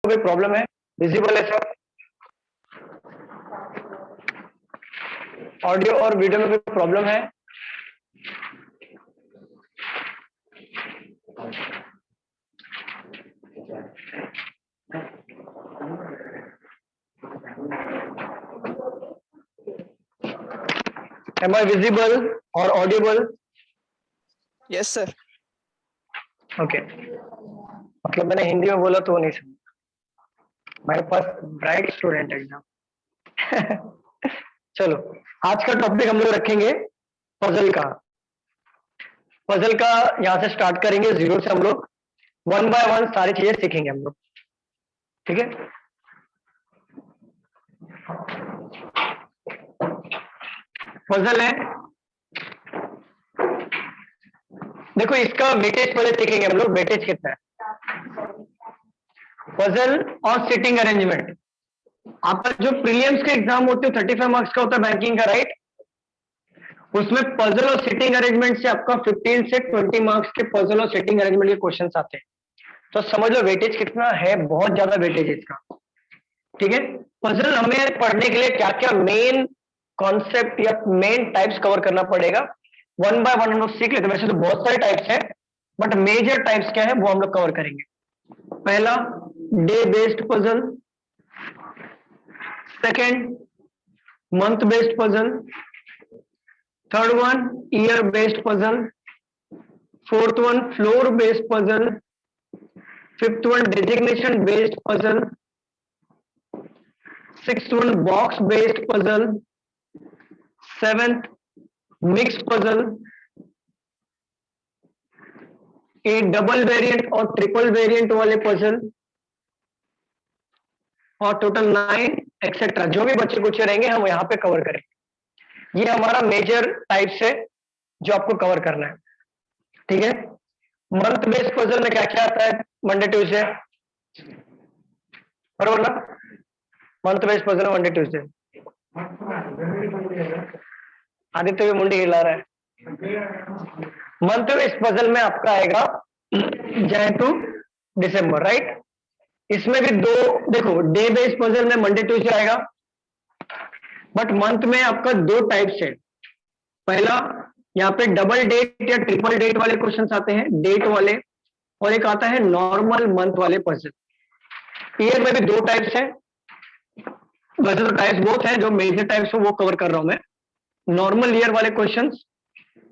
कोई प्रॉब्लम है? विजिबल है सब? ऑडियो और वीडियो में कोई प्रॉब्लम है? Am I visible or audible? Yes sir. Okay, मतलब मैंने हिंदी में बोला तो वो नहीं समझा। मेरे पास ब्राइट स्टूडेंट एग्जाम। चलो, आज का टॉपिक हम लोग रखेंगे पजल का। पजल का यहाँ से स्टार्ट करेंगे, जीरो से हम लोग वन बाय वन सारी चीजें सीखेंगे हम लोग, ठीक है? पजल है, देखो इसका वेटेज पहले सीखेंगे हम लोग, वेटेज कितना है। पजल और सिटिंग अरेंजमेंट, आपका जो प्रीलिम्स के एग्जाम होते हैं 35 मार्क्स का होता है बैंकिंग का, राइट? उसमें पजल और सिटिंग अरेंजमेंट से आपका 15 से 20 मार्क्स के पजल और सिटिंग अरेंजमेंट के क्वेश्चंस आते हैं। तो समझ लो वेटेज कितना है, बहुत ज्यादा वेटेज है इसका, ठीक है? पजल हमें पढ़ने के लिए क्या क्या मेन कॉन्सेप्ट या मेन टाइप्स कवर करना पड़ेगा, वन बाय वन हम लोग सीख लेते हैं। वैसे तो बहुत सारे टाइप्स हैं, बट मेजर टाइप्स क्या है वो हम लोग कवर करेंगे। पहला, day based puzzle. Second, month based puzzle. Third one, year based puzzle. Fourth one, floor based puzzle. Fifth one, designation based puzzle. Sixth one, box based puzzle. Seventh, mix puzzle. Eight, double variant और triple variant वाले पजल। और total 9 etcetera, जो भी बच्चे कुछ रहेंगे हम यहाँ पे कवर करेंगे। ये हमारा मेजर टाइप्स है जो आपको कवर करना है, ठीक है? मंथ बेस्ड पजल में क्या क्या आता है? मंडे ट्यूसडे, बरोबर ना? मंथ बेस्ड पजल है मंडे ट्यूसडे। आदित्य भी मुंडी हिला रहा है। मंथ बेस्ड पजल में आपका आएगा जैन टू दिसंबर, राइट? इसमें भी दो, देखो डे बेस्ड पजल में मंडे ट्यूसडे आएगा, बट मंथ में आपका दो टाइप्स है। पहला, यहाँ पे डबल डेट या ट्रिपल डेट वाले क्वेश्चंस आते हैं, डेट वाले, और एक आता है नॉर्मल मंथ वाले पजल। ईयर में भी दो टाइप्स हैं, वैसे तो टाइप्स बहुत हैं, जो मेजर टाइप्स है वो कवर कर रहा हूं मैं। नॉर्मल ईयर वाले क्वेश्चंस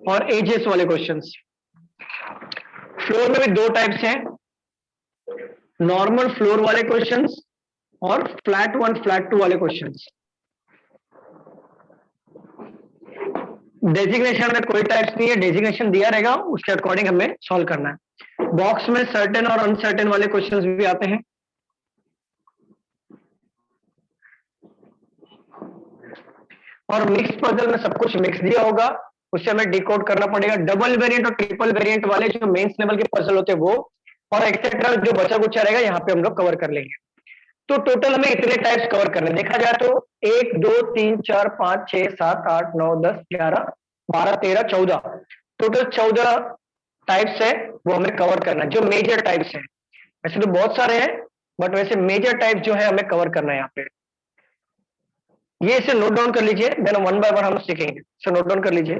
और एजेस वाले क्वेश्चंस। फ्लोर में भी दो टाइप्स हैं, नॉर्मल फ्लोर वाले क्वेश्चंस और फ्लैट वन फ्लैट टू वाले क्वेश्चंस। डेजिग्नेशन में कोई टाइप्स नहीं है, डेजिग्नेशन दिया रहेगा उसके अकॉर्डिंग हमें सॉल्व करना है। बॉक्स में सर्टेन और अनसर्टेन वाले क्वेश्चंस भी आते हैं। और मिक्स पजल में सब कुछ मिक्स दिया होगा, उससे हमें डिकोड करना पड़ेगा। डबल वेरिएंट और ट्रिपल वेरिएंट वाले जो मेंस लेवल के पजल होते हैं वो, और एक्सेट्रा जो बचा कुछ रहेगा यहाँ पे हम लोग कवर कर लेंगे। तो टोटल हमें इतने टाइप्स कवर करने, देखा जाए तो 1 2 3 4 5 6 7 8 9 10 11 12 13 14, टोटल 14 टाइप्स है वो हमें कवर करना है, जो मेजर टाइप्स है। वैसे तो बहुत सारे हैं, बट वैसे मेजर टाइप जो है हमें कवर करना है यहाँ पे। ये इसे नोट डाउन कर लीजिए, देन वन बाय वन हम सीखेंगे, इसे नोट डाउन कर लीजिए।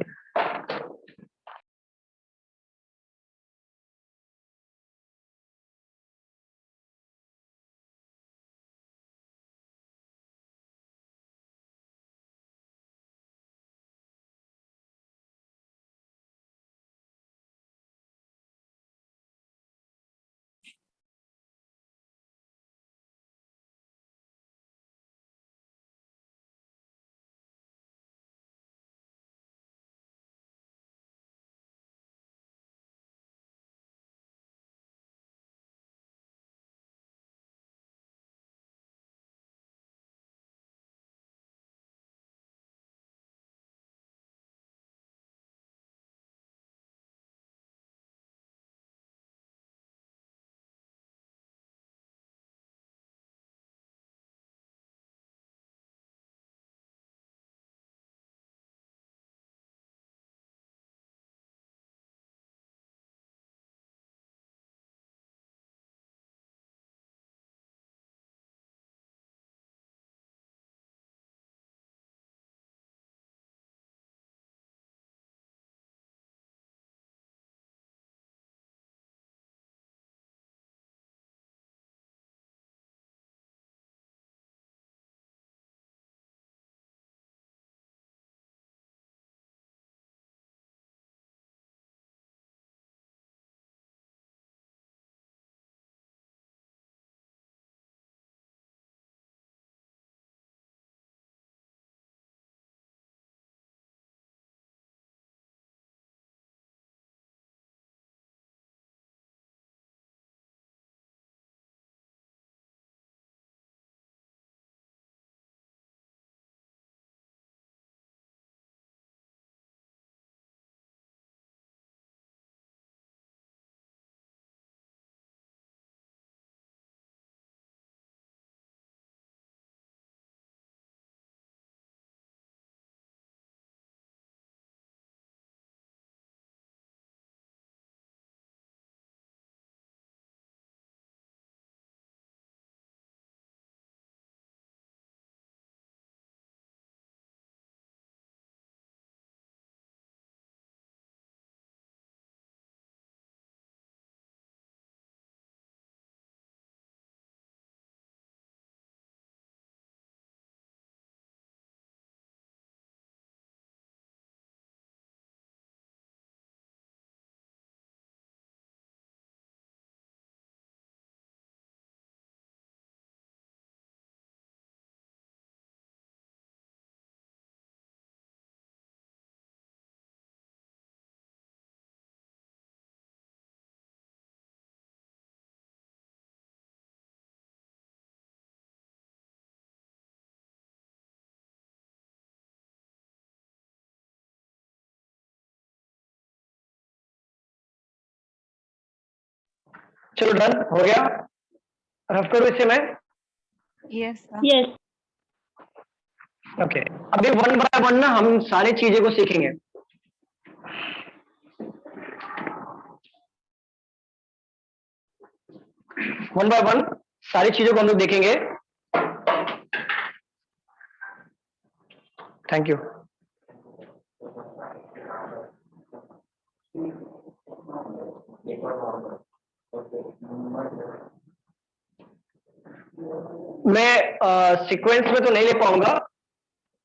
चलो डन हो गया, रफ करो इसे मैं। Yes, sir. Yes. ओके, अभी वन बाय वन ना हम सारी चीजें को सीखेंगे। वन बाय वन सारी चीजों को हम लोग देखेंगे। Thank you. मैं सीक्वेंस में तो नहीं ले पाऊंगा,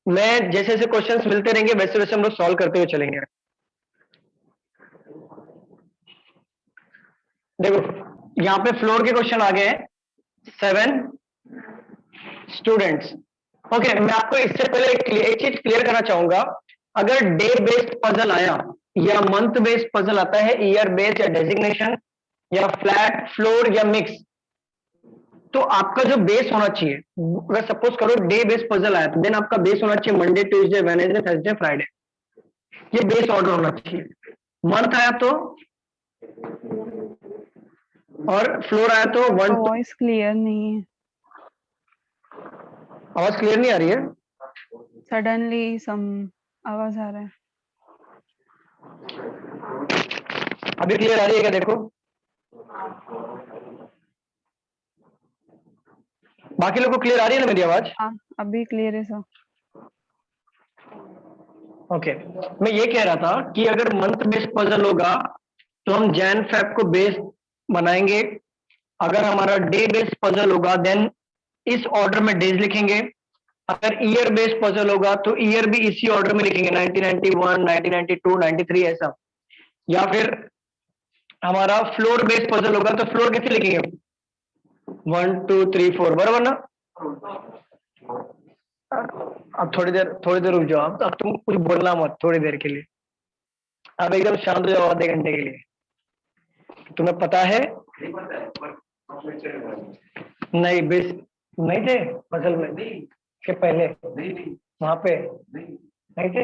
मैं जैसे जैसे क्वेश्चंस मिलते रहेंगे वैसे वैसे हम लोग सॉल्व करते हुए चलेंगे। देखो यहाँ पे फ्लोर के क्वेश्चन आ गए हैं, 7 स्टूडेंट्स। ओके, मैं आपको इससे पहले एक चीज क्लियर करना चाहूंगा। अगर डे बेस्ड पजल आया या मंथ बेस्ड पजल आता है, ईयर बेस्ड या डेजिग्नेशन या फ्लैट फ्लोर या मिक्स, तो आपका जो बेस होना चाहिए, अगर सपोज करो डे बेस्ड पजल आया तो देन आपका बेस होना चाहिए Monday Tuesday Wednesday Thursday Friday, ये बेस ऑर्डर होना चाहिए। मंथ आया तो, और फ्लोर आया तो वन। वॉइस क्लियर नहीं है, आवाज क्लियर नहीं आ रही है? सडनली सम आवाज आ रहा है। अभी क्लियर आ रही है क्या? देखो बाकी लोग को क्लियर आ रही है ना मेरी आवाज? हाँ, अभी क्लियर है सर। ओके, मैं ये कह रहा था कि अगर मंथ बेस्ड पजल होगा तो हम जैन फेब को बेस बनाएंगे। अगर हमारा डे बेस्ड पजल होगा देन इस ऑर्डर में डेज लिखेंगे। अगर ईयर बेस्ड पजल होगा तो ईयर भी इसी ऑर्डर में लिखेंगे, 1991 1992 93 ऐसा। या फिर हमारा फ्लोर बेस्ड पजल होगा तो फ्लोर कैसे लिखेंगे, 1 2 3 4, बराबर ना? अब थोड़ी देर रुक जाओ, अब तुम कुछ बोलना मत थोड़ी देर के लिए, अब एकदम शांत हो जाओ आधे घंटे के लिए। तुम्हें पता है नहीं बेस नहीं थे पजल में के पहले वहां पे नहीं थे?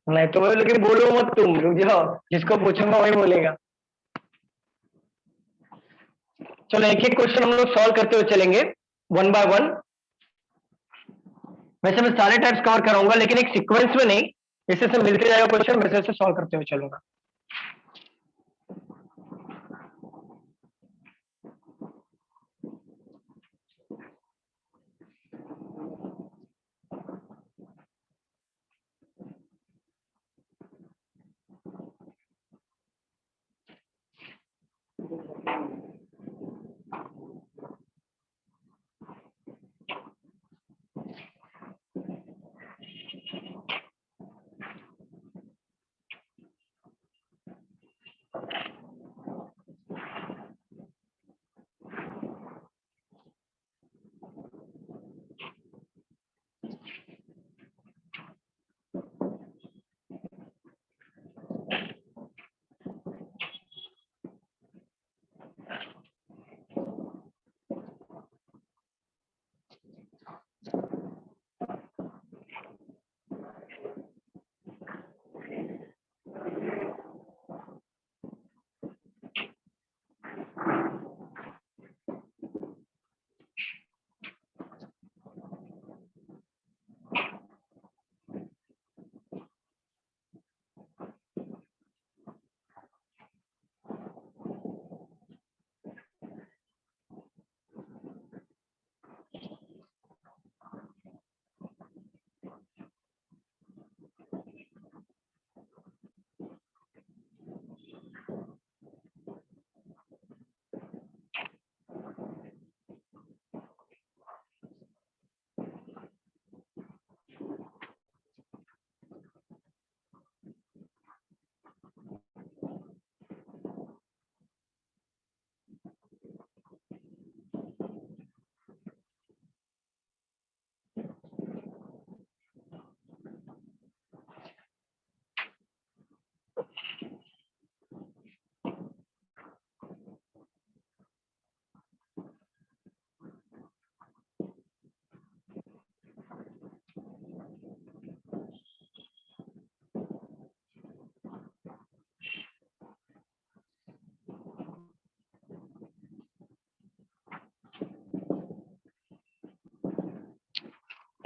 नहीं तो लेकिन बोलो मत, तुम रुक जाओ, जिसको पूछूंगा वही बोलेगा। चलो एक एक क्वेश्चन हम लोग सॉल्व करते हुए चलेंगे वन बाय वन। वैसे मैं सारे टाइप्स कवर कराऊंगा लेकिन एक सीक्वेंस में नहीं, जैसे से मिलते जाएगा क्वेश्चन वैसे वैसे सॉल्व करते हुए चलूंगा।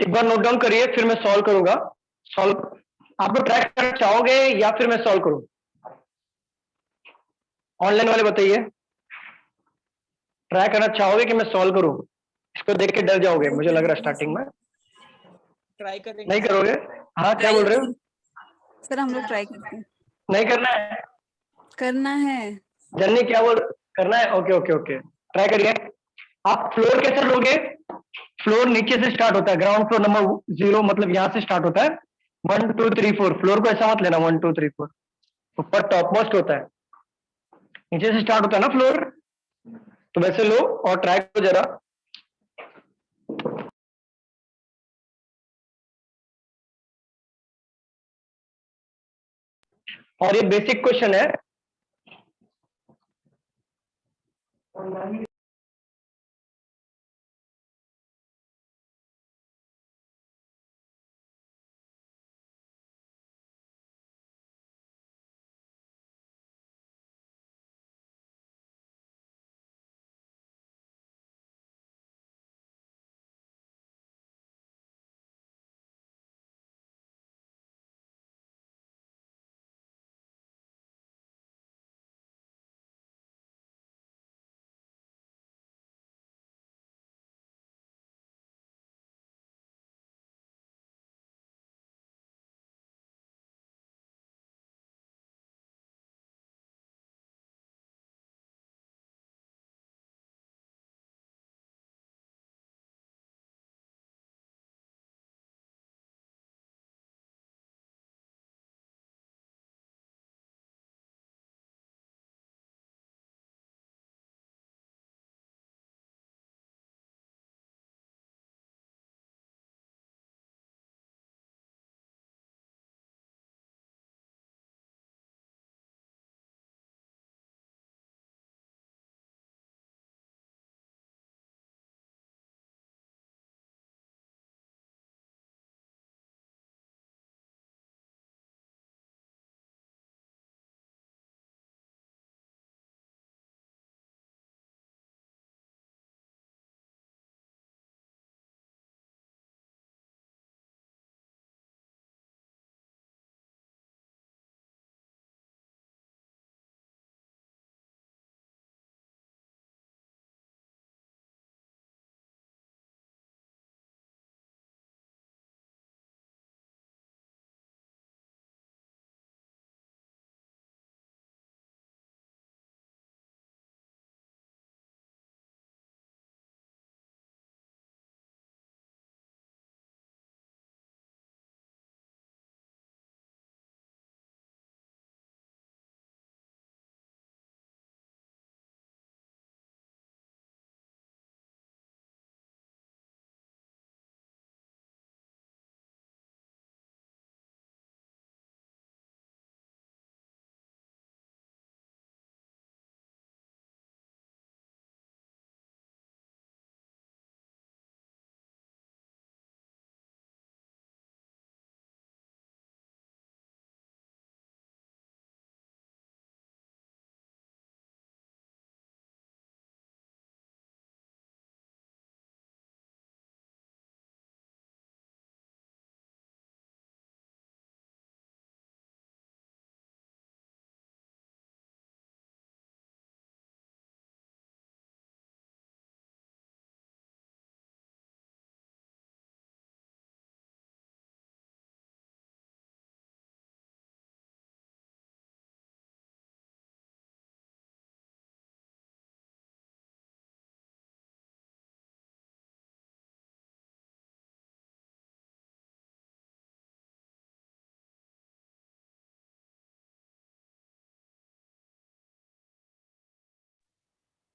एक बार नोट डाउन करिए, फिर मैं सॉल्व करूंगा। सॉल्व आप लोग ट्रैक करना चाहोगे या फिर मैं सॉल्व करूं? ऑनलाइन वाले बताइए, ट्राई करना चाहोगे कि मैं सॉल्व करूं? इसको देख के डर जाओगे, मुझे लग रहा है स्टार्टिंग में। ट्राई करेंगे नहीं सर। करोगे? हाँ, क्या ट्राई बोल रहे हो? सर हम लोग ट्राई करते हैं। नहीं करना है? करना है। जन्नी क्या बोल, करना है? ओके ओके ओके, ट्राई करिए। आप फ्लोर कैसे लोगे? फ्लोर नीचे से स्टार्ट होता है, ग्राउंड फ्लोर नंबर 0, मतलब यहाँ से स्टार्ट होता है। 1 2 3 4, फ्लोर को ऐसा मत लेना 1 2 3 4, ऊपर टॉप मोस्ट होता है, नीचे से स्टार्ट होता है ना फ्लोर। तो वैसे लो और ट्राई करो जरा। और ये बेसिक क्वेश्चन है।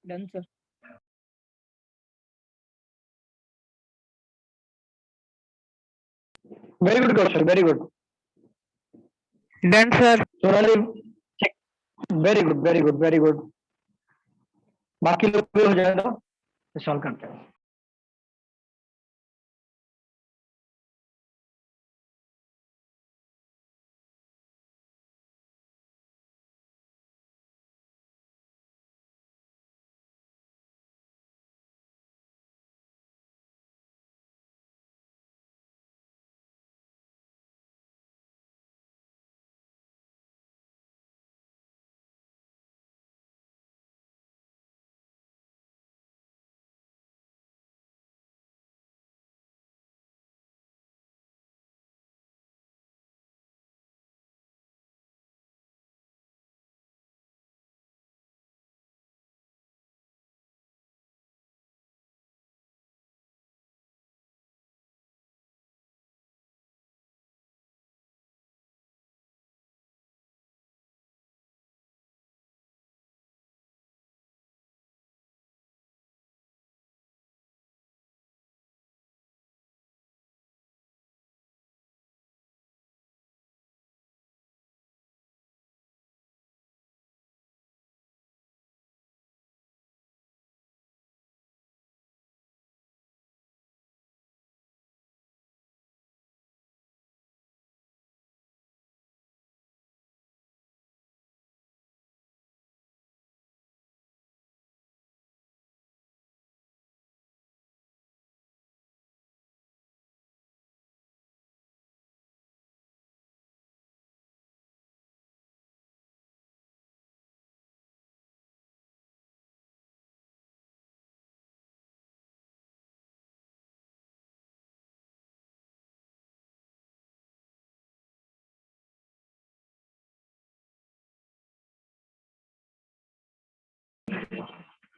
Done sir. Very good question, very good. Done sir. Sonali, very good very good very good. बाकी लोग भी हो जाए तो सॉल्व करते हैं।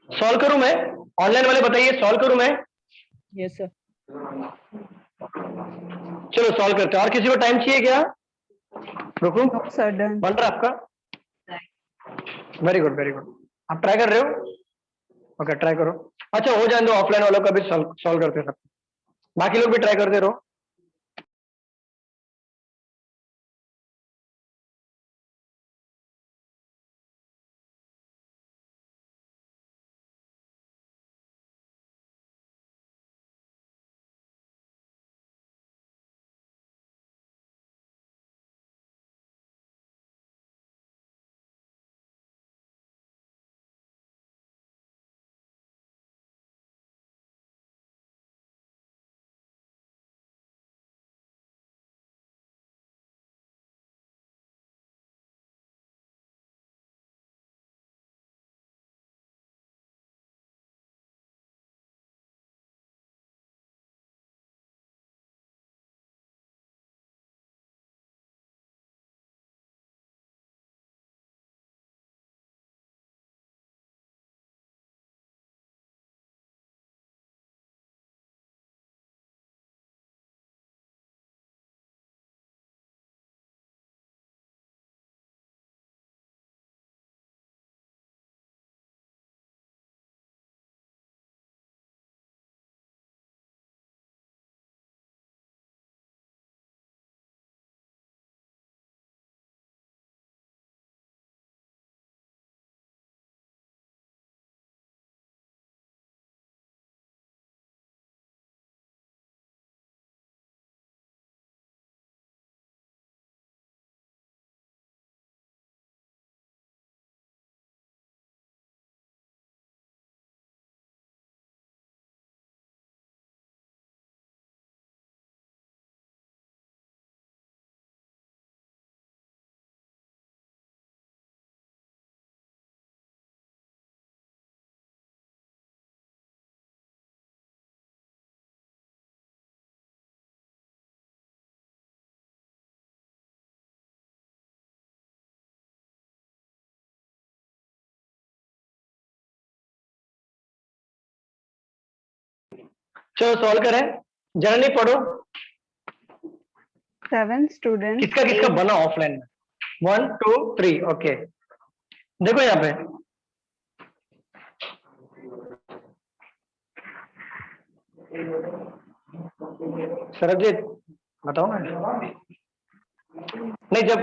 सॉल्व करूं मैं? ऑनलाइन वाले बताइए, सॉल्व करूं मैं? Yes, sir. चलो सॉल्व करते हैं। और किसी को टाइम चाहिए क्या? रुको, No, sir, done. बन रहा आपका? Very good very good. आप ट्राई कर रहे हो? ओके ट्राई करो। अच्छा हो जाए दो, ऑफलाइन वालों का भी सॉल्व करते हैं सब। बाकी लोग भी ट्राई करते रहो। चलो सॉल्व करें, जनरली पढ़ो। 7 students. किसका किसका A, बना ऑफलाइन में? 1 2 3 ओके। देखो यहाँ पे सरबजीत बताओ ना। नहीं जब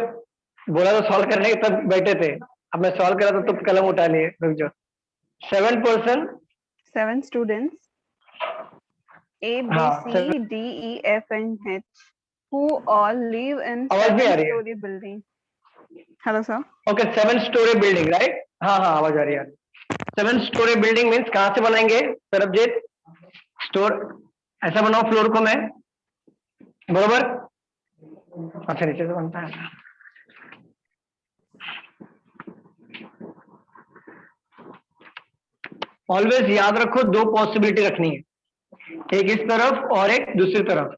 बोला तो सॉल्व करने के तब बैठे थे, अब मैं सॉल्व करा तो तुम कलम उठा लिए। रुक जाओ। 7%। 7 students. A, B, हाँ C, D, E, F, and H, who all live in आवाज भी आ रही है? 7-story building. Hello, sir. Okay 7 story building right. हाँ हाँ आवाज आ रही है। 7 स्टोरी बिल्डिंग मीन्स कहाँ से बनाएंगे सरबजीत? स्टोर ऐसा बनाओ फ्लोर को मैं, बरोबर? अच्छा नीचे से बनता है। ऑलवेज याद रखो दो पॉसिबिलिटी रखनी है, एक इस तरफ और एक दूसरी तरफ।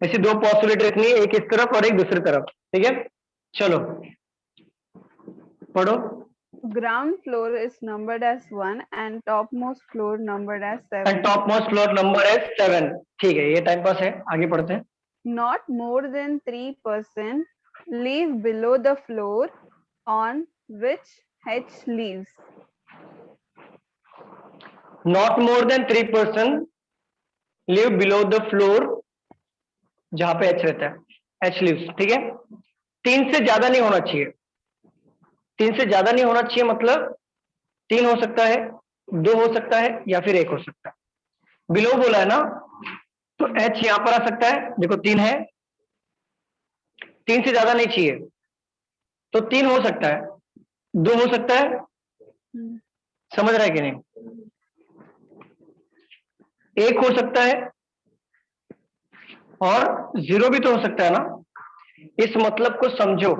ऐसी दो पॉसिबिलिटी रखनी है, एक इस तरफ और एक दूसरी तरफ। ठीक है चलो पढ़ो। Ground floor is numbered as 1 and topmost floor numbered as 7. And top most floor number है 7। ठीक है ये टाइम पास है, आगे पढ़ते हैं। Not more than 3% live below the floor on which H lives. Not more than 3% live below the floor, जहां पे एच रहता है, एच लिव्स। ठीक है 3 से ज्यादा नहीं होना चाहिए। 3 से ज्यादा नहीं होना चाहिए मतलब 3 हो सकता है, 2 हो सकता है या फिर 1 हो सकता है। बिलो बोला है ना तो एच यहां पर आ सकता है, देखो 3 है, 3 से ज्यादा नहीं चाहिए तो 3 हो सकता है, 2 हो सकता है। समझ रहा है कि नहीं? 1 हो सकता है और 0 भी तो हो सकता है ना। इस मतलब को समझो।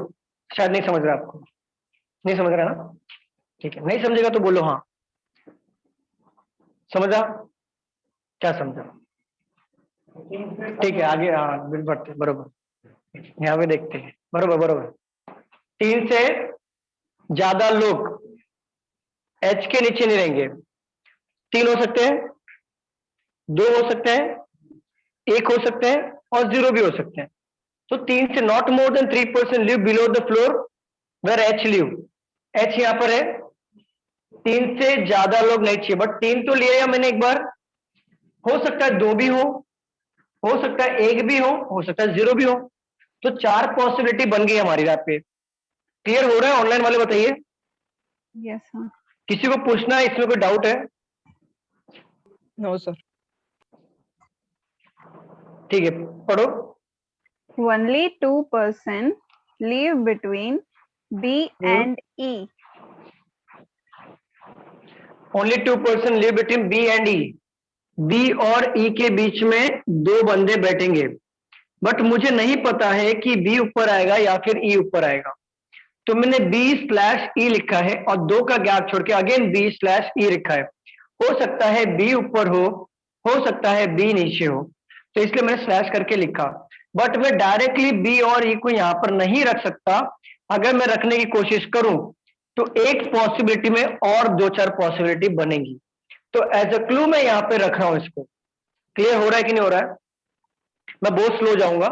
शायद नहीं समझ रहा, आपको नहीं समझ रहा ना? ठीक है नहीं समझेगा तो बोलो हाँ। समझा? क्या समझा? ठीक है आगे हाँ बढ़ते बरोबर। यहाँ पे देखते हैं बरोबर बरोबर। 3 से ज्यादा लोग एच के नीचे नहीं रहेंगे। 3 हो सकते हैं, 2 हो सकते हैं, 1 हो सकते हैं और 0 भी हो सकते हैं। तो 3 से not more than 3% live below the floor where H live. H यहां पर है, 3 से ज्यादा लोग नहीं चाहिए, बट 3 तो लिया मैंने एक बार। हो सकता है 2 भी हो सकता है 1 भी हो सकता है 0 भी हो। तो 4 पॉसिबिलिटी बन गई हमारी यहाँ पे। क्लियर हो रहा है? ऑनलाइन वाले बताइए, Yes, sir. किसी को पूछना है, इसमें कोई डाउट है? No, sir. ठीक है, पढ़ो। Only 2% live between B and E. Only 2% live between B and E. B और ई के बीच में 2 बंदे बैठेंगे, बट मुझे नहीं पता है कि बी ऊपर आएगा या फिर ई ऊपर आएगा। तो मैंने B/E लिखा है और 2 का गैप छोड़ के अगेन B/E लिखा है। हो सकता है बी ऊपर हो सकता है बी नीचे हो, तो इसलिए मैंने स्लैश करके लिखा। बट मैं डायरेक्टली बी और ई को यहां पर नहीं रख सकता। अगर मैं रखने की कोशिश करूं तो एक पॉसिबिलिटी में और 2-4 पॉसिबिलिटी बनेगी। तो एज अ क्लू मैं यहां पे रख रहा हूं इसको। क्लियर हो रहा है कि नहीं हो रहा है? मैं बहुत स्लो जाऊंगा,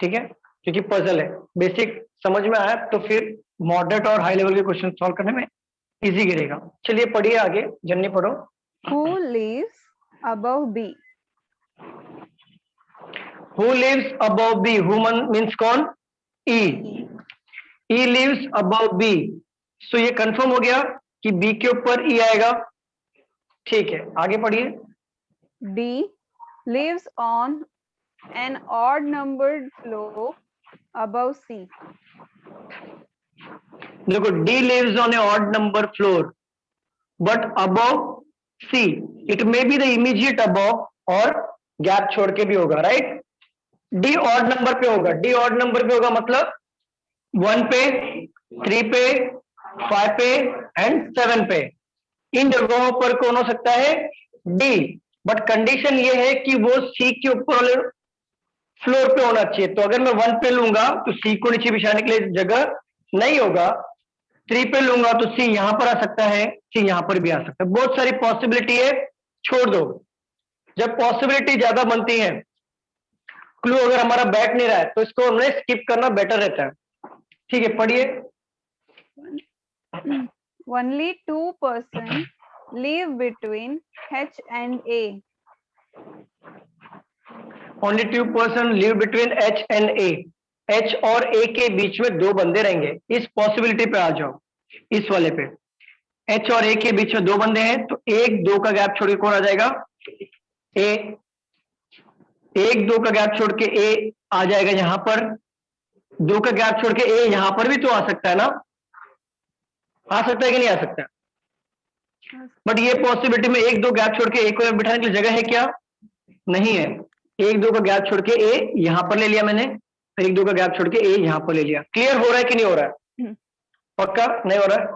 ठीक है, क्योंकि पजल है। बेसिक समझ में आया तो फिर मॉडरेट और हाई लेवल के क्वेश्चन सॉल्व करने में इजी गिरेगा। चलिए पढ़िए आगे, जन्नी पढ़ो। Who lives above B? Who lives above B? Who means कौन? E. E lives above B, so ये कंफर्म हो गया कि बी के ऊपर ई आएगा। ठीक है, आगे पढ़िए। D lives on an odd numbered floor above C. देखो, D lives on a odd number floor but above C. It may be the immediate above और गैप छोड़ के भी होगा, राइट? डी ऑड नंबर पे होगा। डी ऑड नंबर पे होगा मतलब 1 पे, 3 पे, 5 पे एंड 7 पे। इन जगहों पर कौन हो सकता है? डी। बट कंडीशन ये है कि वो सी के ऊपर वाले फ्लोर पे होना चाहिए। तो अगर मैं 1 पे लूंगा तो सी को नीचे बिछाने के लिए जगह नहीं होगा। 3 पे लूंगा तो सी यहां पर आ सकता है, सी यहां पर भी आ सकता है। बहुत सारी पॉसिबिलिटी है, छोड़ दो। जब पॉसिबिलिटी ज्यादा बनती है, क्लू अगर हमारा बैठ नहीं रहा है, तो इसको हमने स्किप करना बेटर रहता है। ठीक है, पढ़िए। Only 2% live between H and A. Only 2% live between H and A. H और ए के बीच में 2 बंदे रहेंगे। इस पॉसिबिलिटी पे आ जाओ, इस वाले पे। एच और ए के बीच में 2 बंदे हैं, तो 1-2 का गैप छोड़ के कौन आ जाएगा? ए। 1-2 का गैप छोड़ के ए आ जाएगा यहां पर। 2 का गैप छोड़ के ए यहां पर भी तो आ सकता है ना? आ सकता है कि नहीं आ सकता? बट ये पॉसिबिलिटी में 1-2 गैप छोड़ के ए को बिठाने के लिए जगह है क्या? नहीं है। 1-2 का गैप छोड़ के ए यहां पर ले लिया मैंने, 1-2 का गैप छोड़ के ए यहां पर ले लिया। क्लियर हो रहा है कि नहीं हो रहा है? पक्का नहीं हो रहा है?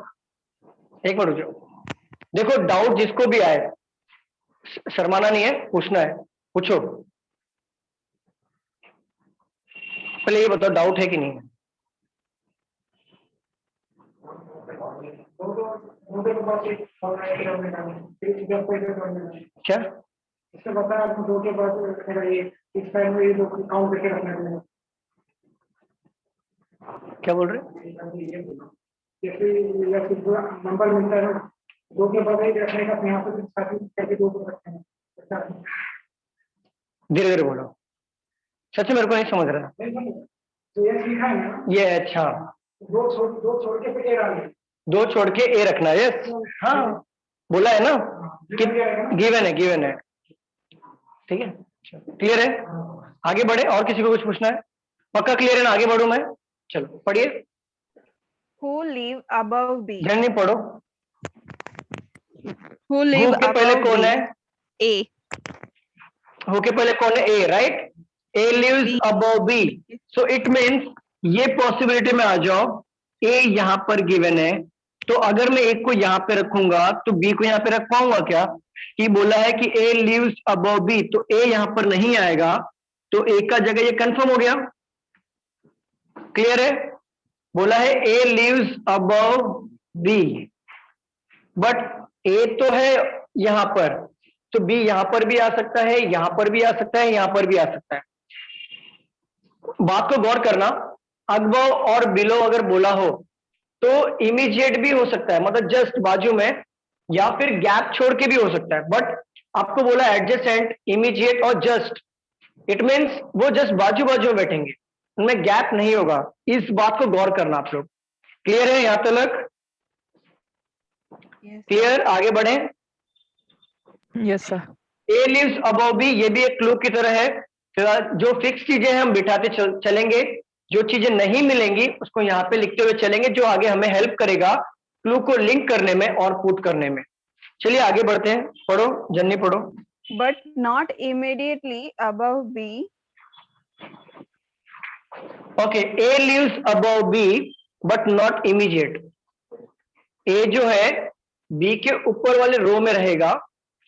एक मिनट रुक जाओ। देखो, डाउट जिसको भी आए, शर्माना नहीं है, पूछना है, पूछो। पहले ये बताओ डाउट है कि नहीं है? क्या इससे बता आपको 2 के बाद रखना ये इस टाइम में ये 2 काउंट करके रखना है। क्या बोल रहे? जैसे या फिर पूरा नंबर मिलता है ना, 2 के बाद एक रखने का यहाँ पे स्टार्टिंग करके 2 को रखते हैं। धीरे धीरे बोलो, सच में मेरे को नहीं समझ रहा। तो ये लिखा है ना, ये अच्छा, 2 छोड़ के फिर 1 डालेंगे। 2 छोड़ के ए रखना है। यस, हाँ बोला है ना कि गिवन है, गिवन है। ठीक है, क्लियर है? आगे बढ़े। और किसी को कुछ पूछना है? पक्का क्लियर है ना? आगे बढ़ू मैं? चलो पढ़िए। Who live above B? Journey पढ़ो। Who हु live के पहले above कौन B? है? A. हु के पहले कौन है? A, right? A lives above B, so it means ये पॉसिबिलिटी में आ जाओ। ए यहां पर गिवन है, तो अगर मैं एक को यहां पे रखूंगा तो बी को यहां पे रख पाऊंगा क्या? कि बोला है कि ए लिव्स अबव बी, तो ए यहां पर नहीं आएगा, तो ए का जगह ये कंफर्म हो गया। क्लियर है? बोला है ए लिव्स अबव बी, बट ए तो है यहां पर, तो बी यहां पर भी आ सकता है, यहां पर भी आ सकता है, यहां पर भी आ सकता है। बात को गौर करना, अबव और बिलो अगर बोला हो तो इमीडिएट भी हो सकता है, मतलब जस्ट बाजू में, या फिर गैप छोड़ के भी हो सकता है। बट आपको बोला एडजेसेंट, इमीडिएट और जस्ट, इट मीन्स वो जस्ट बाजू बाजू में बैठेंगे, उनमें गैप नहीं होगा। इस बात को गौर करना आप लोग। क्लियर है यहां तक? Yes, sir. क्लियर, आगे बढ़े। Yes, sir. ए लिव्स अबव बी, ये भी एक क्लू की तरह है। तो जो फिक्स चीजें हम बिठाते चलेंगे, जो चीजें नहीं मिलेंगी उसको यहाँ पे लिखते हुए चलेंगे, जो आगे हमें हेल्प करेगा क्लू को लिंक करने में और पुट करने में। चलिए आगे बढ़ते हैं, पढ़ो जन्नी पढ़ो। But not immediately above B. Okay, A lives above B but not immediate. A जो है बी के ऊपर वाले रो में रहेगा,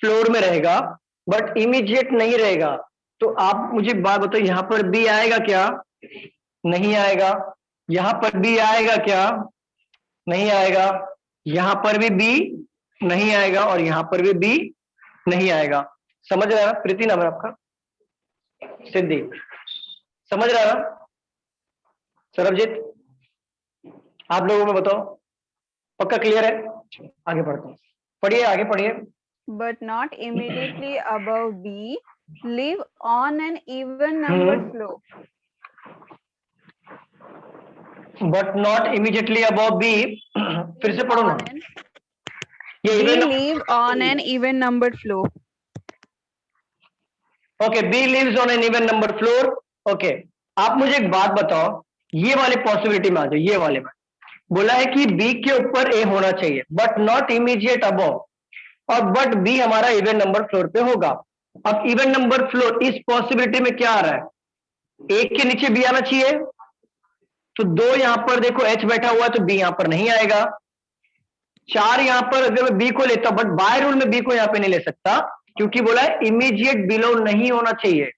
फ्लोर में रहेगा, बट इमीडिएट नहीं रहेगा। तो आप मुझे बात बताओ, यहां पर बी आएगा क्या? नहीं आएगा। यहां पर बी आएगा क्या? नहीं आएगा। यहां पर भी बी नहीं आएगा, और यहां पर भी बी नहीं आएगा। समझ रहा है? प्रीति नाम है आपका? सिद्धि, समझ रहा है? सरबजीत, आप लोगों में बताओ, पक्का क्लियर है? आगे बढ़ते हैं, पढ़िए आगे पढ़िए। But not immediately above B. Live on an even numbered floor. But not immediately above B, फिर से पढ़ो ना। On an- ये We even, live on an even numbered floor. Okay, B lives on an even number floor. Okay, आप मुझे एक बात बताओ, ये वाले पॉसिबिलिटी में आ जाओ। ये वाले में बोला है कि बी के ऊपर ए होना चाहिए बट नॉट इमीडिएट अबव, और बट बी हमारा इवन नंबर फ्लोर पे होगा। अब इवन नंबर फ्लोर, इस पॉसिबिलिटी में क्या आ रहा है? एक के नीचे बी आना चाहिए, तो दो यहां पर देखो एच बैठा हुआ है, तो बी यहां पर नहीं आएगा। चार यहां पर अगर मैं बी को लेता हूं, बट बाय रूल में बी को यहां पे नहीं ले सकता, क्योंकि बोला है इमीडिएट बिलो नहीं होना चाहिए।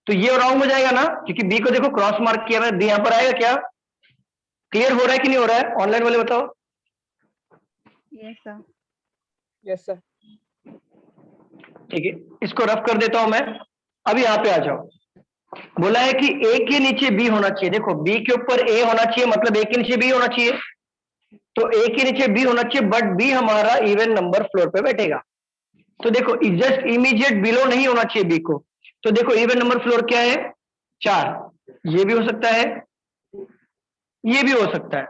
तो ये रॉन्ग हो जाएगा ना, क्योंकि बी को देखो क्रॉस मार्क किया मैंने, बी यहां पर आएगा क्या? क्लियर हो रहा है कि नहीं हो रहा है? ऑनलाइन वाले बताओ। Yes, sir. Yes, sir. ठीक है, इसको रफ कर देता हूं मैं। अब यहां पे आ जाओ, बोला है कि ए के नीचे बी होना चाहिए। देखो बी के ऊपर ए होना चाहिए, मतलब ए के नीचे बी होना चाहिए, तो ए के नीचे बी होना चाहिए, बट बी हमारा इवन नंबर फ्लोर पे बैठेगा। तो देखो जस्ट इमीडिएट बिलो नहीं होना चाहिए बी को। तो देखो इवन नंबर फ्लोर क्या है? 4। ये भी हो सकता है, ये भी हो सकता है,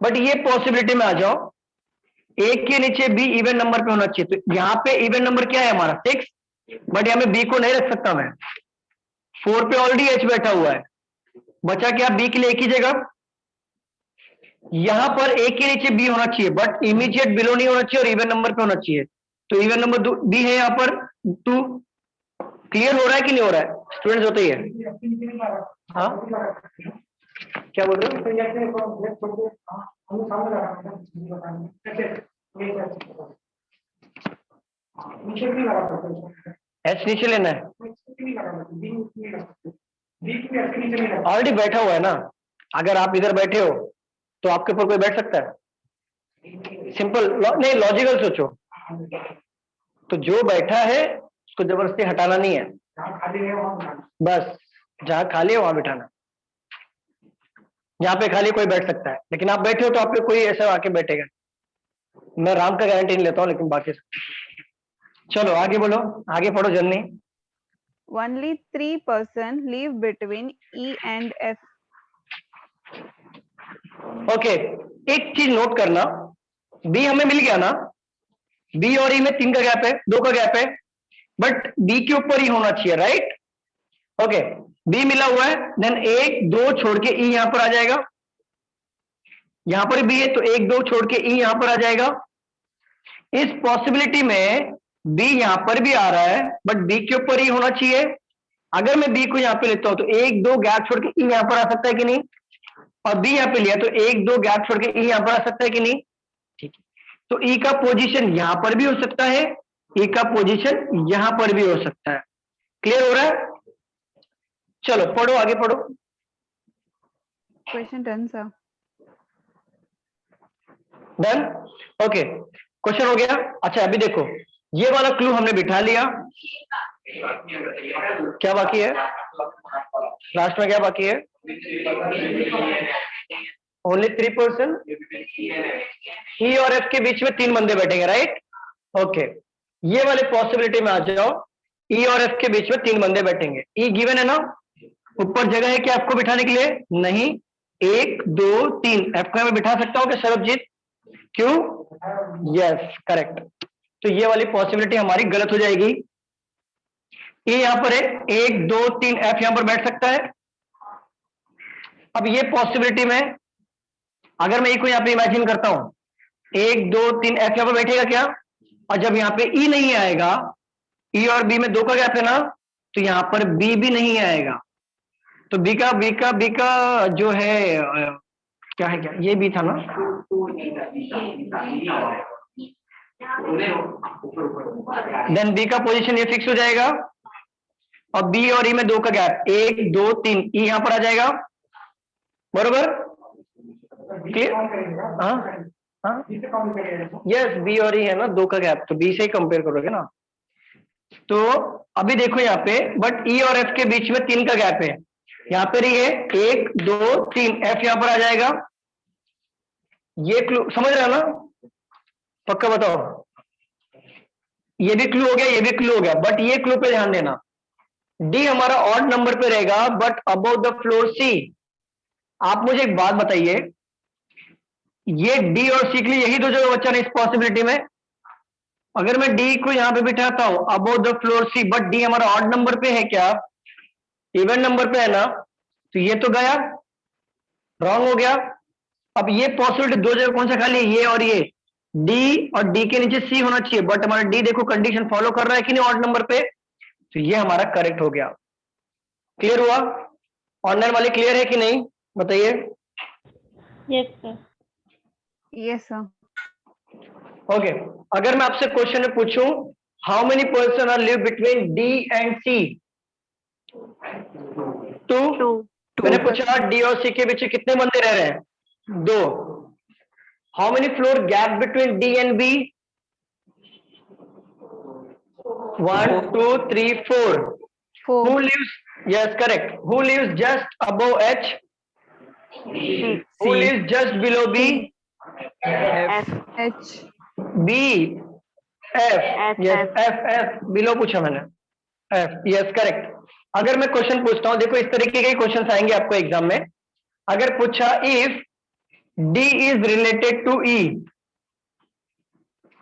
बट ये पॉसिबिलिटी में आ जाओ, एक के नीचे बी इवन नंबर पे होना चाहिए। तो यहां पे इवन नंबर क्या है हमारा? 6, बट यहां पे बी को नहीं रख सकता मैं, 4 पे ऑलरेडी एच बैठा हुआ है, बचा क्या? बी के लिए एक ही जगह। यहां पर ए के नीचे बी होना चाहिए, बट इमीडिएट बिलो नहीं होना चाहिए और इवन नंबर पे होना चाहिए। तो इवन नंबर बी है यहां पर 2। क्लियर हो रहा है कि नहीं हो रहा है स्टूडेंट्स? होता ही है। हाँ, क्या बोल रहे हो? एच नीचे लेना है, ऑलरेडी बैठा हुआ है ना। अगर आप इधर बैठे हो तो आपके ऊपर कोई बैठ सकता है? सिंपल नहीं, लॉजिकल सोचो। तो जो बैठा है उसको जबरदस्ती हटाना नहीं है, बस जहां खाली है वहां बिठाना। यहाँ पे खाली कोई बैठ सकता है, लेकिन आप बैठे हो तो आप पे कोई ऐसा आके बैठेगा। मैं राम का गारंटी नहीं लेता हूँ, लेकिन बाकी चलो आगे बोलो, आगे पढ़ो जन्नी। Only 3% live between E and F. Okay, एक चीज नोट करना, बी हमें मिल गया ना, बी और ई में 3 का गैप है, 2 का गैप है, बट बी के ऊपर ही होना चाहिए, राइट? ओके, बी मिला हुआ है, देन 1 2 छोड़ के ई यहां पर आ जाएगा। यहां पर बी है तो 1 2 छोड़ के ई यहां पर आ जाएगा। इस पॉसिबिलिटी में बी यहां पर भी आ रहा है, बट बी के ऊपर ही होना चाहिए। अगर मैं बी को यहां पे लेता हूं तो 1 2 गैप छोड़ के ई यहां पर आ सकता है कि नहीं? और बी यहां पे लिया तो 1 2 गैप छोड़ के ई यहां पर आ सकता है कि नहीं? ठीक है, तो ई का पोजीशन यहां पर भी हो सकता है, ई का पोजीशन यहां पर भी हो सकता है। क्लियर हो रहा है? चलो पढ़ो, आगे पढ़ो। Question 10, sir. Done, okay, question हो गया। अच्छा अभी देखो, ये वाला क्लू हमने बिठा लिया, क्या बाकी है लास्ट में, क्या बाकी है? ओनली 3%, ई और एफ के बीच में 3 बंदे बैठेंगे, राइट? ओके, ये वाले पॉसिबिलिटी में आ जाओ, ई और एफ के बीच में 3 बंदे बैठेंगे। ई गिवन है ना, ऊपर जगह है क्या आपको बिठाने के लिए? नहीं, 1 2 3 एफ को मैं बिठा सकता हूँ क्या सरबजीत? क्यों? यस करेक्ट, तो ये वाली पॉसिबिलिटी हमारी गलत हो जाएगी। ए यहां पर है, 1 2 3 एफ यहां पर बैठ सकता है। अब ये पॉसिबिलिटी में अगर मैं ई को यहां पे इमेजिन करता हूं, 1 2 3 एफ यहां पर बैठेगा क्या? और जब यहां पे ई नहीं आएगा, ई और बी में 2 का गैप है ना, तो यहां पर बी भी नहीं आएगा। तो बी का जो है क्या है, क्या ये बी था ना? देन बी का पोजीशन ये फिक्स हो जाएगा, और बी और ई में 2 का गैप, 1 2 3, ई यहां पर आ जाएगा, बरोबर? क्लियर? हाँ हाँ, यस, बी और ई है ना, 2 का गैप, तो बी से ही कंपेयर करोगे ना। तो अभी देखो यहाँ पे, बट ई और एफ के बीच में 3 का गैप है, यहाँ पर ही है 1 2 3, एफ यहां पर आ जाएगा। ये क्लू समझ रहे हो ना? पक्का बताओ, ये भी क्लू हो गया, ये भी क्लू हो गया, बट ये क्लू पे ध्यान देना, डी हमारा ऑड नंबर पे रहेगा बट अबव द फ्लोर सी। आप मुझे एक बात बताइए, ये डी और सी के लिए यही दो जगह बच्चा नहीं इस पॉसिबिलिटी में। अगर मैं डी को यहां पे बिठाता हूं above the floor C, but D हमारा ऑड नंबर पे है क्या? इवन नंबर पे है ना, तो ये तो गया, रॉन्ग हो गया। अब ये पॉसिबिलिटी दो जगह कौन सा खाली है? ये और ये, डी और डी के नीचे सी होना चाहिए, बट हमारा डी देखो कंडीशन फॉलो कर रहा है कि नहीं ऑड नंबर पे, तो ये हमारा करेक्ट हो गया। क्लियर हुआ? ऑनलाइन वाले क्लियर है कि नहीं बताइए? Yes sir. Yes, sir. Okay, अगर मैं आपसे क्वेश्चन में पूछूं, how many person are live between D and C? 2। मैंने पूछा डी और सी के बीच कितने बंदे रह रहे हैं? 2। How many floor gap between D and B? 1 2 3 4। 4. Who lives? Yes, correct. Who lives just above H? Who lives just below B? F. H. B. F. Yes, F. F. Below पूछा मैंने। F. Yes, correct. अगर मैं question पूछता हूं, देखो इस तरीके के क्वेश्चन आएंगे आपको एग्जाम में। अगर पूछा if D is related to E,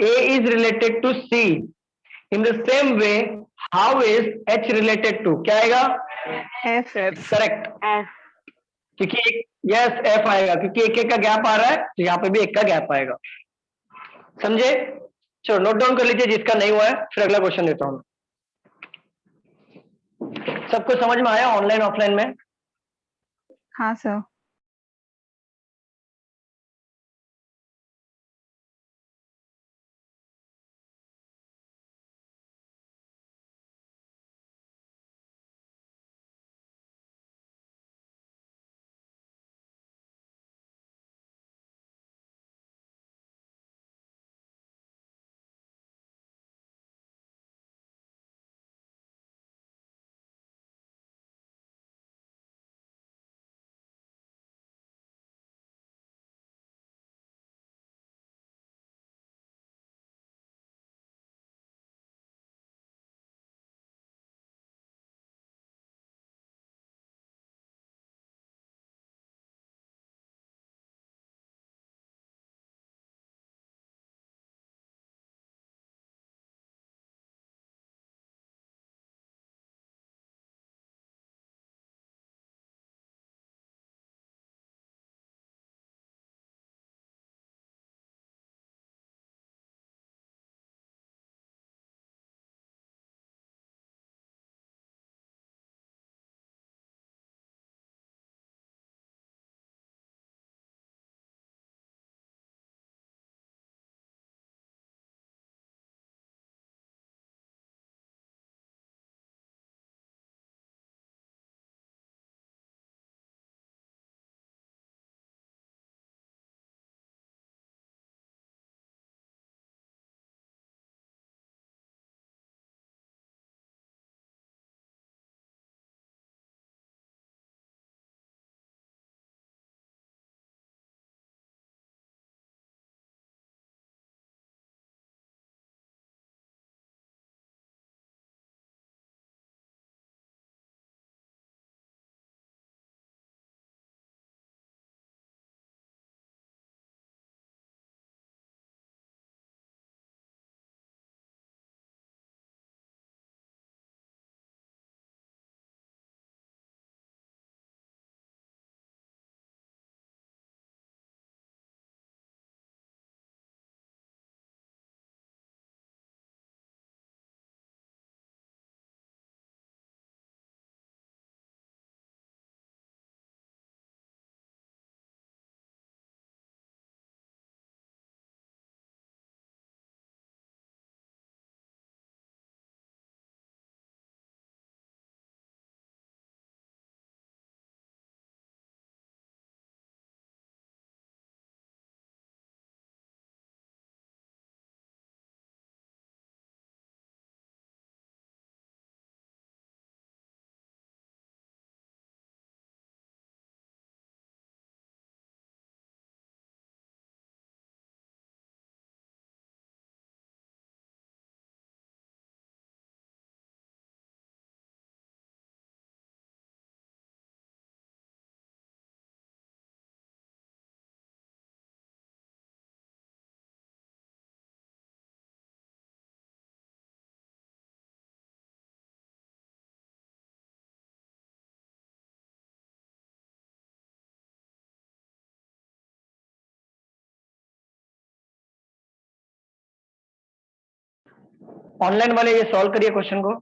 A is related to C, in the same way, how is H related to? क्या आएगा? F. करेक्ट, क्योंकि एक, यस एफ आएगा, क्योंकि एक एक का गैप आ रहा है, तो यहाँ पे भी एक का गैप आएगा। समझे? चलो नोट डाउन कर लीजिए, जिसका नहीं हुआ है फिर अगला क्वेश्चन देता हूं। सबको समझ में आया ऑनलाइन ऑफलाइन में? हाँ, sir. ऑनलाइन वाले ये सॉल्व करिए क्वेश्चन को।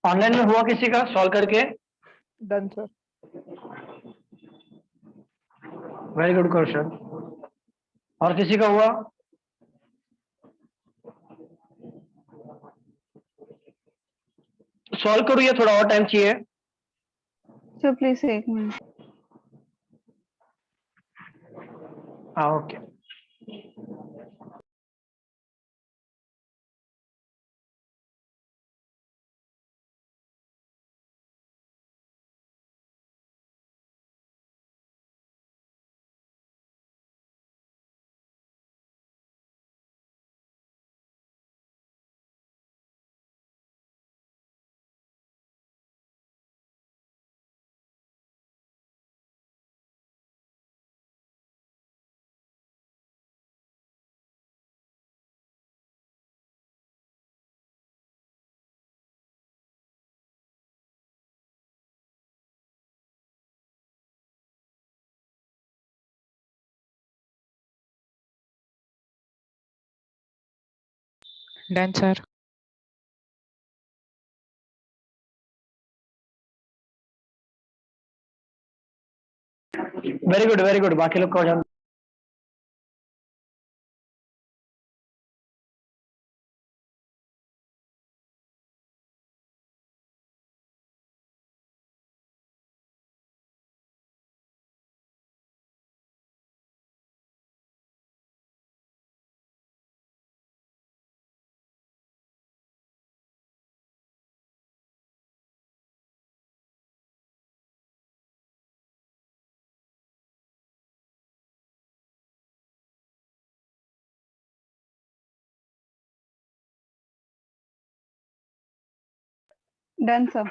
ऑनलाइन में हुआ किसी का सॉल्व करके? Done sir. Very good question. और किसी का हुआ? सॉल्व करो, ये थोड़ा और टाइम चाहिए। So please 1 minute. हाँ okay. Done sir. Very good very good. बाकी लोग को हो जाए। Done, sir.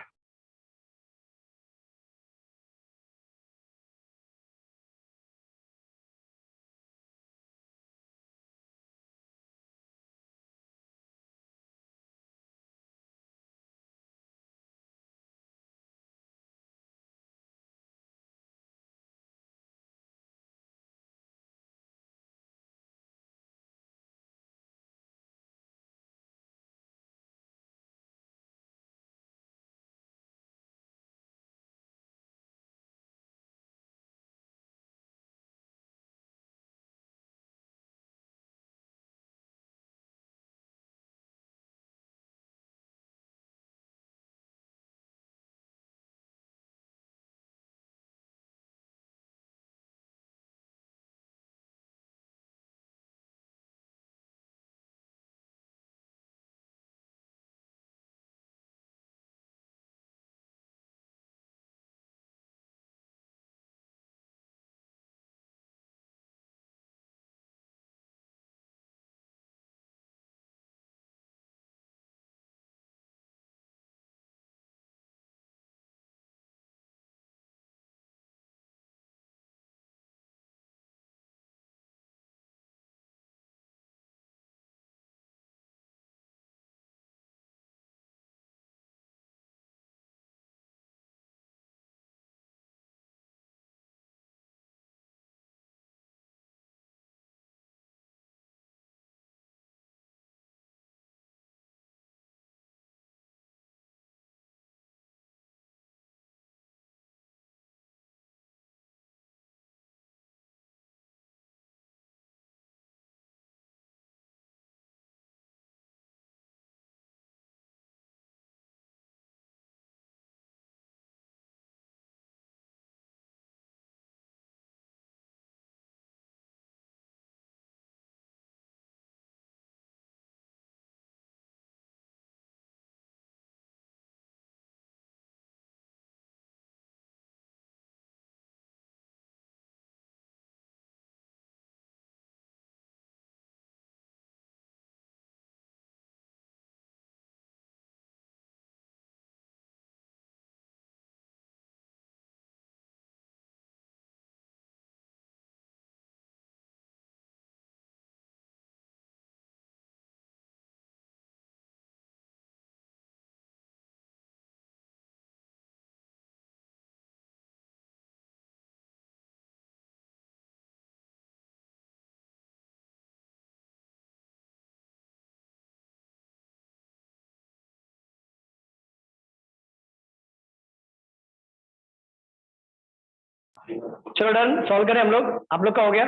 चलो डन, सॉल्व करें हम लोग। आप लोग का हो गया?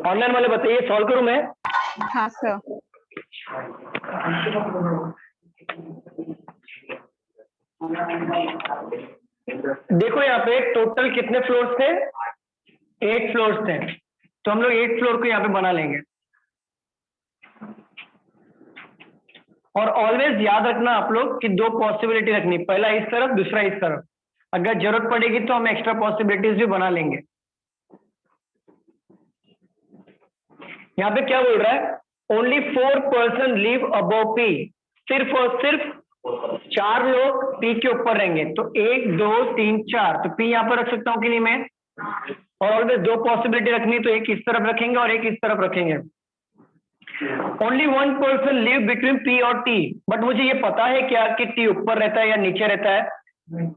ऑनलाइन वाले बताइए, सॉल्व करूं मैं? हाँ सर। देखो यहाँ पे टोटल कितने फ्लोर्स थे? 8 फ्लोर्स थे, तो हम लोग 8 फ्लोर को यहाँ पे बना लेंगे। और ऑलवेज याद रखना आप लोग कि 2 पॉसिबिलिटी रखनी, पहला इस तरफ, दूसरा इस तरफ। अगर जरूरत पड़ेगी तो हम एक्स्ट्रा पॉसिबिलिटीज भी बना लेंगे। यहाँ पे क्या बोल रहा है? Only 4 person live above P. सिर्फ और सिर्फ 4 लोग पी के ऊपर रहेंगे। तो 1 2 3 4, तो पी यहाँ पर रख सकता हूँ कि नहीं मैं? और ऑलवेज 2 पॉसिबिलिटी रखनी, तो एक इस तरफ रखेंगे और एक इस तरफ रखेंगे। Only 1 person live between P और टी। बट मुझे ये पता है क्या कि टी ऊपर रहता है या नीचे रहता है,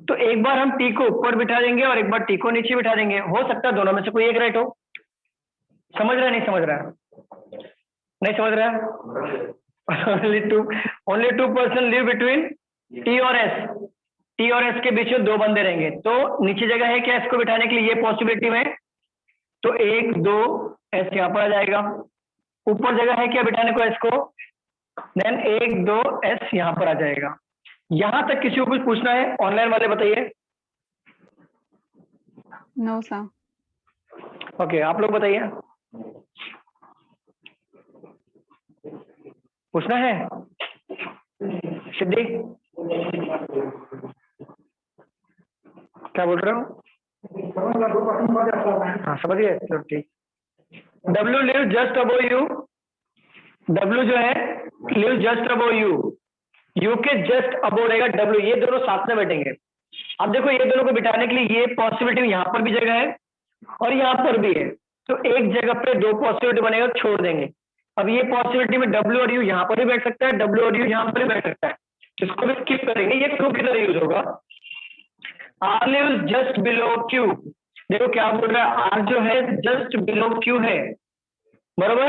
तो एक बार हम टी को ऊपर बिठा देंगे और एक बार टी को नीचे बिठा देंगे। हो सकता है दोनों में से कोई एक राइट हो। समझ रहा है? नहीं समझ रहा है? नहीं समझ रहा है? Only two person live between T और एस। टी और एस के बीच में 2 बंदे रहेंगे। तो नीचे जगह है क्या इसको बिठाने के लिए? ये पॉसिबिलिटी में, तो 1 2 एस यहाँ पर आ जाएगा। ऊपर जगह है क्या बिठाने को एस को? देन 1 2 एस यहाँ पर आ जाएगा। यहां तक किसी को कुछ पूछना है? ऑनलाइन वाले बताइए। No sir. ओके, आप लोग बताइए, पूछना है? सिद्धि क्या बोल रहे हो? हाँ समझ गए, चलो ठीक। W live just above you. W जो है live just above you, you के जस्ट अबो रहेगा W। ये दोनों साथ में बैठेंगे। अब देखो ये दोनों को बिठाने के लिए ये पॉसिबिलिटी यहाँ पर भी जगह है और यहाँ पर भी है, तो एक जगह पे 2 पॉसिबिलिटी बनेगा, छोड़ देंगे। अब ये पॉसिबिलिटी में W और U यहाँ पर भी बैठ सकता है, W और U यहाँ पर भी बैठ सकता है, तो इसको भी स्किप करेंगे। ये क्यों किधर यूज होगा? R lives just below Q। देखो क्या बोल रहा है, R जो है जस्ट बिलो Q है, बरोबर?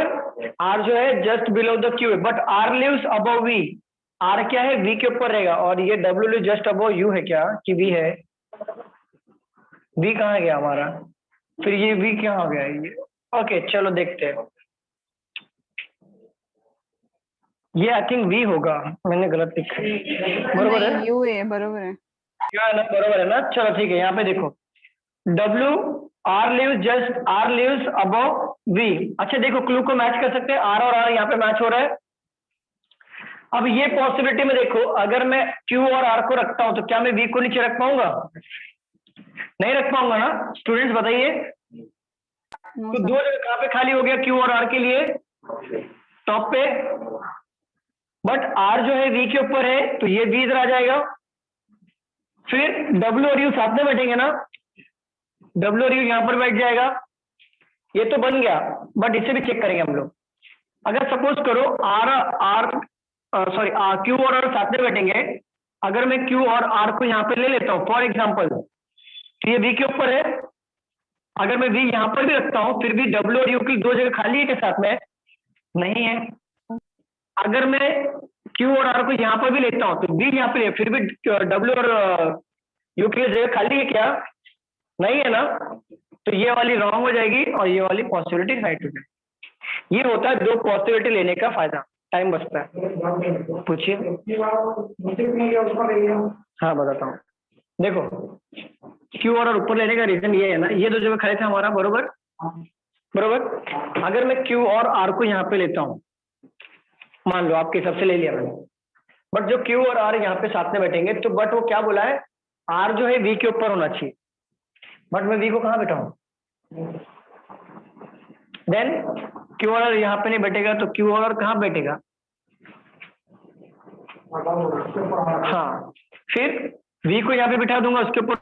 R जो है जस्ट बिलो द Q है, but R lives above V। R क्या है? V के ऊपर रहेगा। और ये W live just above U है क्या कि V है? V कहाँ गया हमारा? फिर ये V क्या हो गया ये? ओके चलो देखते हैं। ये आई थिंक V होगा, मैंने गलत लिखा है। बरोबर है? नहीं, यू है, बरोबर है। क्या है ना? बरोबर है ना? चलो ठीक है, यहाँ पे देखो W R lives above V। अच्छा देखो क्लू को मैच कर सकते हैं, R और R यहाँ पे मैच हो रहा है। अब ये पॉसिबिलिटी में देखो, अगर मैं Q और R को रखता हूं तो क्या मैं V को नीचे रख पाऊंगा? नहीं रख पाऊंगा ना? स्टूडेंट्स बताइए। नो तो सर। 2 जगह कहाँ पे खाली हो गया Q और R के लिए? टॉप पे। बट R जो है V के ऊपर है, तो ये V इधर आ जाएगा। फिर W और U साथ में बैठेंगे ना, W और U यहाँ पर बैठ जाएगा। ये तो बन गया, बट इसे भी चेक करेंगे हम लोग। अगर सपोज करो Q और R साथ में बैठेंगे, अगर मैं Q और R को यहाँ पे ले लेता हूँ फॉर एग्जाम्पल, तो ये V के ऊपर है। अगर मैं V यहाँ पर भी रखता हूँ, फिर भी W और U की 2 जगह खाली है के साथ में? नहीं है। अगर मैं Q और R को यहाँ पर भी लेता हूँ, तो V यहाँ पे फिर भी W और U की जगह खाली है क्या? नहीं है ना? तो ये वाली रॉन्ग हो जाएगी और ये वाली पॉसिबिलिटी राइट हो जाएगी। ये होता है 2 पॉसिबिलिटी लेने का फायदा, टाइम बचता है। पूछिए। हाँ बताता हूँ। देखो Q और R ऊपर लेने का रीजन ये है ना, ये 2 जगह खाली था हमारा, बरोबर? बरोबर। अगर मैं Q और R को यहाँ पे लेता हूँ, मान लो आपके हिसाब से ले लिया मैंने, बट जो Q और R यहाँ पे साथ में बैठेंगे, तो बट वो क्या बोला है, R जो है V के ऊपर होना चाहिए, बट मैं V को कहाँ बैठाऊं? देन Q और R यहाँ पे नहीं बैठेगा, तो Q और R कहाँ बैठेगा? हाँ, फिर V को यहाँ पे बिठा दूंगा, उसके ऊपर